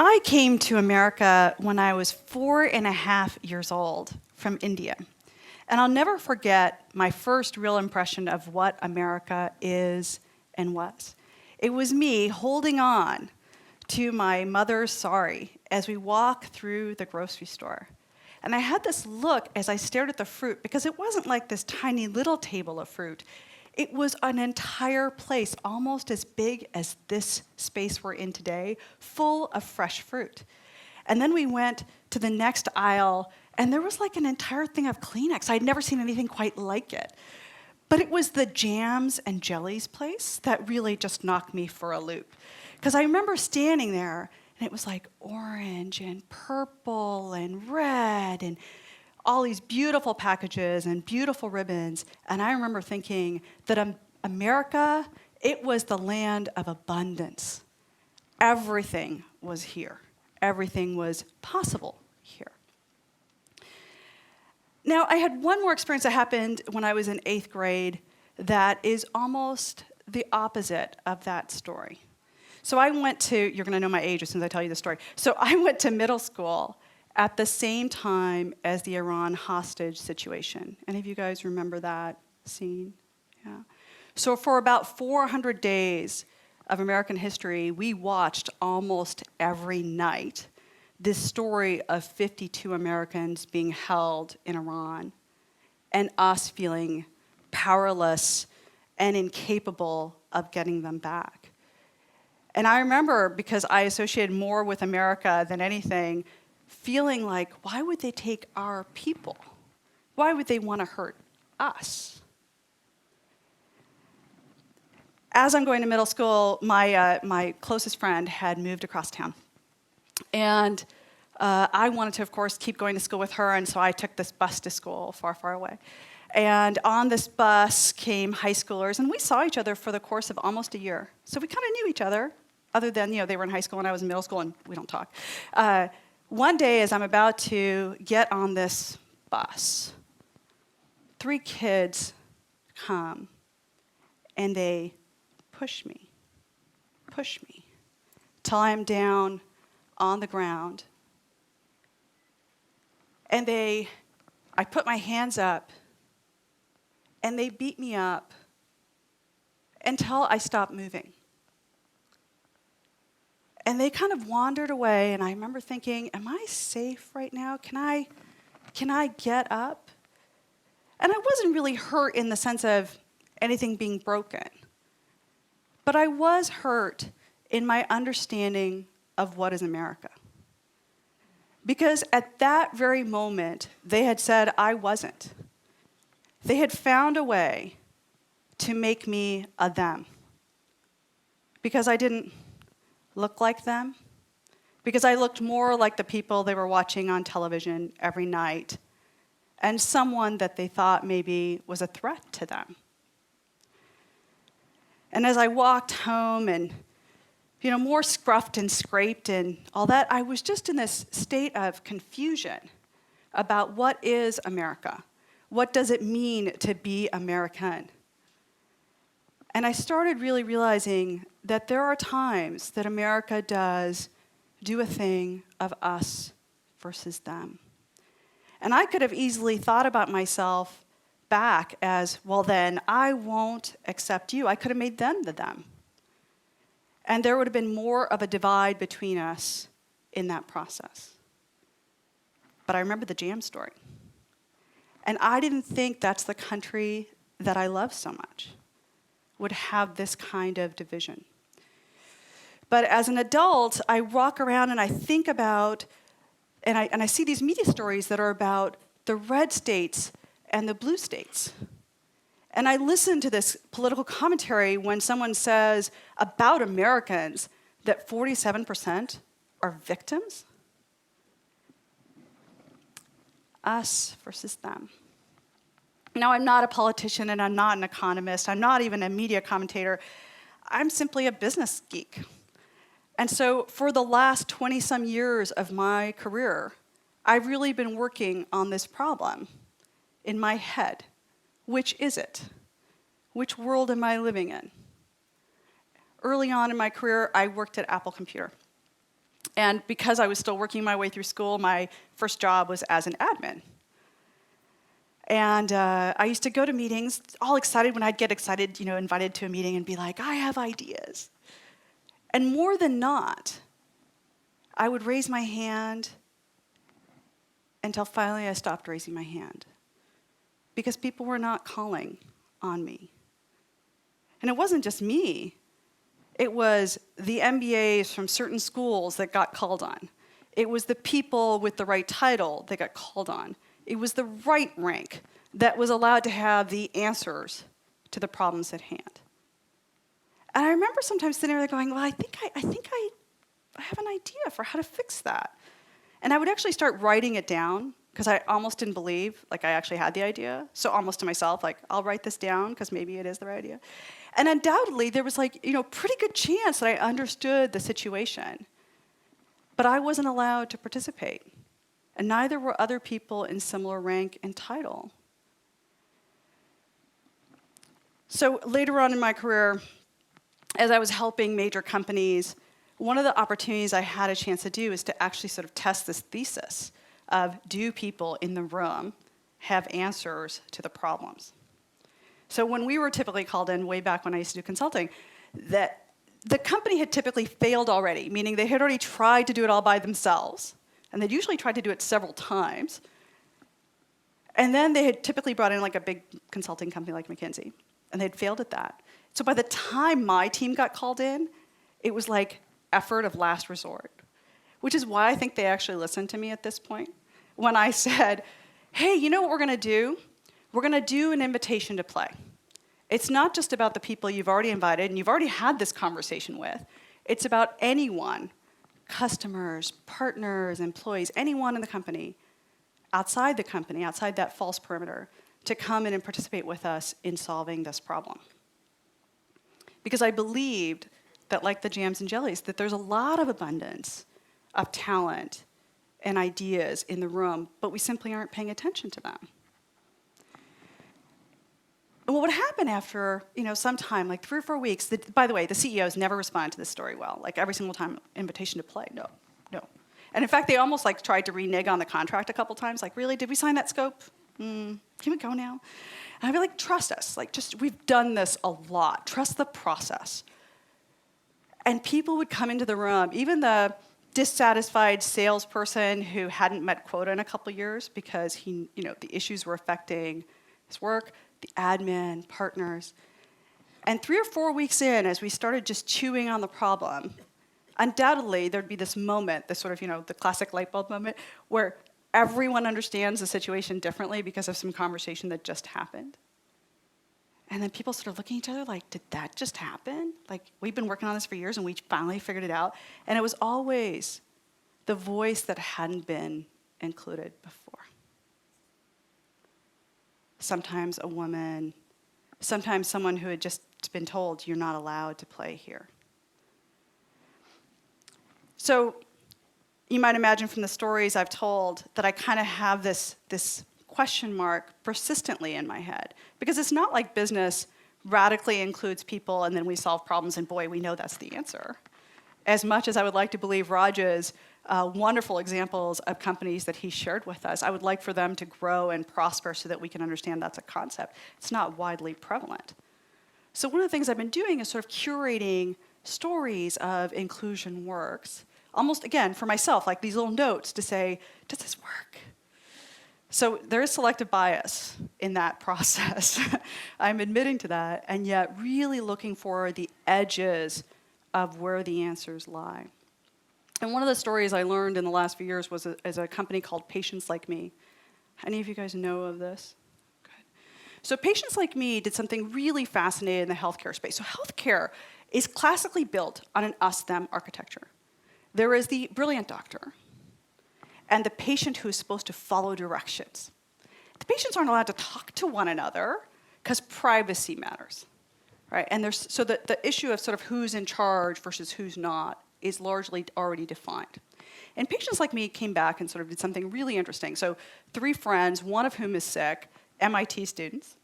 I came to America when I was 4.5 years old from India. And I'll never forget my first real impression of what America is and was. It was me holding on to my mother's sari as we walked through the grocery store. And I had this look as I stared at the fruit, because it wasn't like this tiny little table of fruit. It was an entire place, almost as big as this space we're in today, full of fresh fruit. And then we went to the next aisle, and there was like an entire thing of Kleenex. I'd never seen anything quite like it. But it was the jams and jellies place that really just knocked me for a loop. Because I remember standing there, and it was like orange and purple and red and all these beautiful packages and beautiful ribbons. And I remember thinking that America, it was the land of abundance. Everything was here. Everything was possible here. Now, I had one more experience that happened when I was in 8th grade that is almost the opposite of that story. So I went to, you're going to know my age as soon as I tell you the story. So I went to middle school at the same time as the Iran hostage situation. Any of you guys remember that scene? Yeah. So for about 400 days of American history, we watched almost every night this story of 52 Americans being held in Iran and us feeling powerless and incapable of getting them back. And I remember, because I associated more with America than anything, feeling like, why would they take our people? Why would they want to hurt us? As I'm going to middle school, my closest friend had moved across town. And I wanted to, of course, keep going to school with her, and so I took this bus to school far, far away. And on this bus came high schoolers, and we saw each other for the course of almost a year. So we kind of knew each other, other than, they were in high school and I was in middle school, and we don't talk. One day, as I'm about to get on this bus, 3 kids come, and they push me, till I'm down on the ground. And I put my hands up, and they beat me up until I stopped moving. And they kind of wandered away, and I remember thinking, am I safe right now? Can I get up? And I wasn't really hurt in the sense of anything being broken. But I was hurt in my understanding of what is America. Because at that very moment, they had said I wasn't. They had found a way to make me a them. Because I didn't look like them. Because I looked more like the people they were watching on television every night, and someone that they thought maybe was a threat to them. And as I walked home and, more scruffed and scraped and all that, I was just in this state of confusion about what is America? What does it mean to be American? And I started really realizing that there are times that America does do a thing of us versus them. And I could have easily thought about myself back as, well then, I won't accept you. I could have made them the them. And there would have been more of a divide between us in that process. But I remember the jam story. And I didn't think that's the country that I love so much would have this kind of division. But as an adult, I walk around and I think about, and I see these media stories that are about the red states and the blue states. And I listen to this political commentary when someone says about Americans that 47% are victims. Us versus them. Now, I'm not a politician and I'm not an economist. I'm not even a media commentator. I'm simply a business geek. And so for the last 20-some years of my career, I've really been working on this problem in my head. Which is it? Which world am I living in? Early on in my career, I worked at Apple Computer. And because I was still working my way through school, my first job was as an admin. And I used to go to meetings, all excited when I'd get excited, invited to a meeting and be like, I have ideas. And more than not, I would raise my hand until finally I stopped raising my hand because people were not calling on me. And it wasn't just me. It was the MBAs from certain schools that got called on. It was the people with the right title that got called on. It was the right rank that was allowed to have the answers to the problems at hand. And I remember sometimes sitting there going, well, I think I have an idea for how to fix that. And I would actually start writing it down because I almost didn't believe I actually had the idea. So almost to myself, I'll write this down because maybe it is the right idea. And undoubtedly, there was pretty good chance that I understood the situation. But I wasn't allowed to participate. And neither were other people in similar rank and title. So later on in my career, as I was helping major companies, one of the opportunities I had a chance to do is to actually sort of test this thesis of, do people in the room have answers to the problems? So when we were typically called in, way back when I used to do consulting, that the company had typically failed already, meaning they had already tried to do it all by themselves, and they'd usually tried to do it several times. And then they had typically brought in a big consulting company like McKinsey, and they'd failed at that. So by the time my team got called in, it was effort of last resort, which is why I think they actually listened to me at this point. When I said, hey, you know what we're going to do? We're going to do an invitation to play. It's not just about the people you've already invited and you've already had this conversation with. It's about anyone, customers, partners, employees, anyone in the company, outside that false perimeter, to come in and participate with us in solving this problem. Because I believed that, like the jams and jellies, that there's a lot of abundance of talent and ideas in the room, but we simply aren't paying attention to them. And what would happen after, some time, 3 or 4 weeks, by the way, the CEOs never responded to this story well. Every single time, invitation to play, no. And in fact, they almost tried to renege on the contract a couple times, really, did we sign that scope? Can we go now? And I'd be trust us, we've done this a lot, trust the process. And people would come into the room, even the dissatisfied salesperson who hadn't met quota in a couple years because the issues were affecting his work, the admin, partners. And 3 or 4 weeks in, as we started just chewing on the problem, undoubtedly there'd be this moment, this sort of, the classic light bulb moment, where everyone understands the situation differently because of some conversation that just happened. And then people sort of looking at each other did that just happen? We've been working on this for years and we finally figured it out. And it was always the voice that hadn't been included before. Sometimes a woman, sometimes someone who had just been told, you're not allowed to play here. So you might imagine from the stories I've told that I kind of have this question mark persistently in my head. Because it's not like business radically includes people and then we solve problems and boy, we know that's the answer. As much as I would like to believe Raj's wonderful examples of companies that he shared with us, I would like for them to grow and prosper so that we can understand that's a concept. It's not widely prevalent. So one of the things I've been doing is sort of curating stories of inclusion works, almost, again, for myself, these little notes to say, does this work? So there is selective bias in that process. I'm admitting to that, and yet really looking for the edges of where the answers lie. And one of the stories I learned in the last few years was as a company called Patients Like Me. Any of you guys know of this? Good. So Patients Like Me did something really fascinating in the healthcare space. So healthcare is classically built on an us-them architecture. There is the brilliant doctor and the patient who is supposed to follow directions. The patients aren't allowed to talk to one another because privacy matters, right? And so the issue of sort of who's in charge versus who's not is largely already defined. And Patients Like Me came back and sort of did something really interesting. So 3 friends, one of whom is sick, MIT students,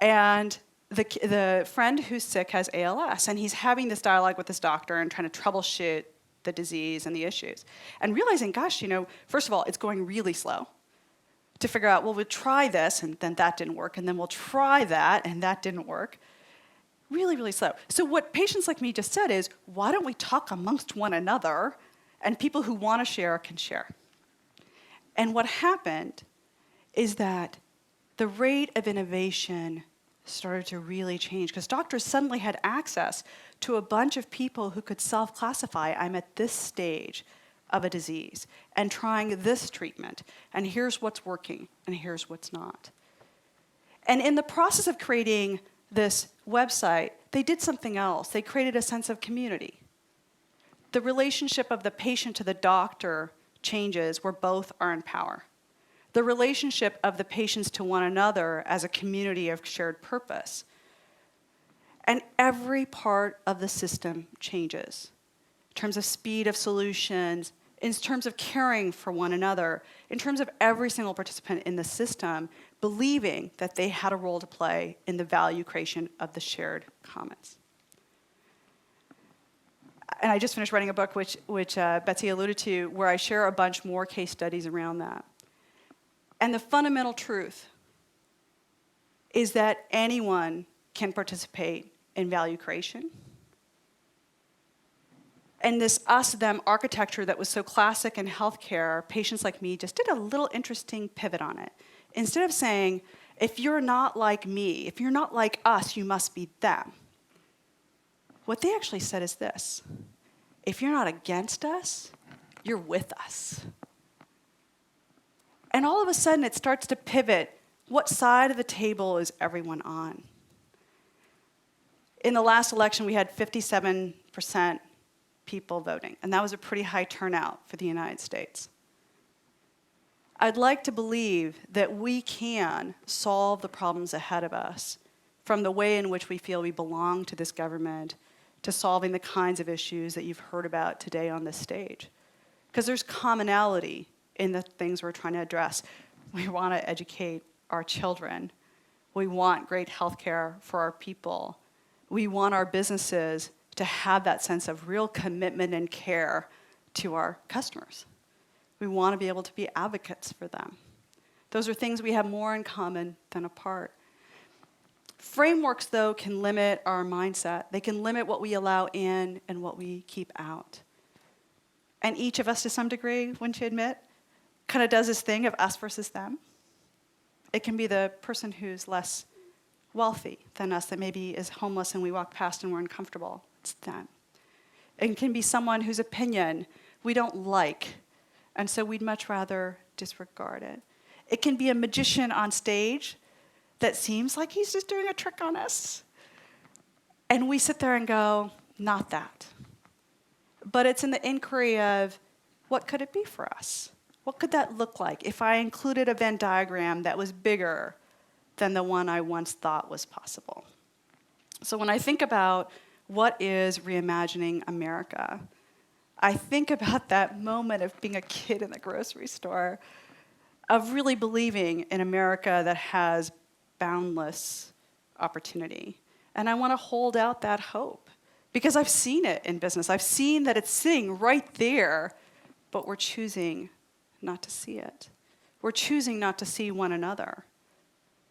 and the friend who's sick has ALS, and he's having this dialogue with this doctor and trying to troubleshoot the disease and the issues. And realizing, gosh, first of all, it's going really slow to figure out, well, we'll try this, and then that didn't work, and then we'll try that, and that didn't work. Really, really slow. So what patients like me just said is, why don't we talk amongst one another, and people who want to share can share. And what happened is that the rate of innovation started to really change, because doctors suddenly had access to a bunch of people who could self-classify, I'm at this stage of a disease, and trying this treatment, and here's what's working, and here's what's not. And in the process of creating this website, they did something else. They created a sense of community. The relationship of the patient to the doctor changes where both are in power. The relationship of the patients to one another as a community of shared purpose. And every part of the system changes in terms of speed of solutions, in terms of caring for one another, in terms of every single participant in the system believing that they had a role to play in the value creation of the shared commons. And I just finished writing a book, which Betsy alluded to, where I share a bunch more case studies around that. And the fundamental truth is that anyone can participate in value creation. And this us-them architecture that was so classic in healthcare, patients like me just did a little interesting pivot on it. Instead of saying, if you're not like me, if you're not like us, you must be them. What they actually said is this: if you're not against us, you're with us. And all of a sudden, it starts to pivot. What side of the table is everyone on? In the last election, we had 57% people voting, and that was a pretty high turnout for the United States. I'd like to believe that we can solve the problems ahead of us, from the way in which we feel we belong to this government to solving the kinds of issues that you've heard about today on this stage. Because there's commonality in the things we're trying to address. We want to educate our children. We want great health care for our people. We want our businesses to have that sense of real commitment and care to our customers. We want to be able to be advocates for them. Those are things we have more in common than apart. Frameworks, though, can limit our mindset. They can limit what we allow in and what we keep out. And each of us, to some degree, wouldn't you admit, kind of does this thing of us versus them. It can be the person who's less wealthy than us, that maybe is homeless and we walk past and we're uncomfortable. It's them. It can be someone whose opinion we don't like, and so we'd much rather disregard it. It can be a magician on stage that seems like he's just doing a trick on us. And we sit there and go, not that. But it's in the inquiry of, what could it be for us? What could that look like if I included a Venn diagram that was bigger than the one I once thought was possible? So when I think about what is reimagining America, I think about that moment of being a kid in the grocery store, of really believing in America that has boundless opportunity. And I want to hold out that hope, because I've seen it in business. I've seen that it's sitting right there, but we're choosing not to see it. We're choosing not to see one another.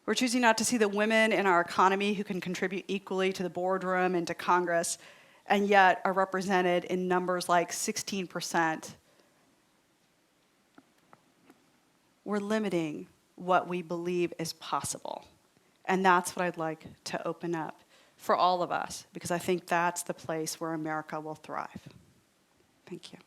We're choosing not to see the women in our economy who can contribute equally to the boardroom and to Congress, and yet are represented in numbers like 16%. We're limiting what we believe is possible. And that's what I'd like to open up for all of us, because I think that's the place where America will thrive. Thank you.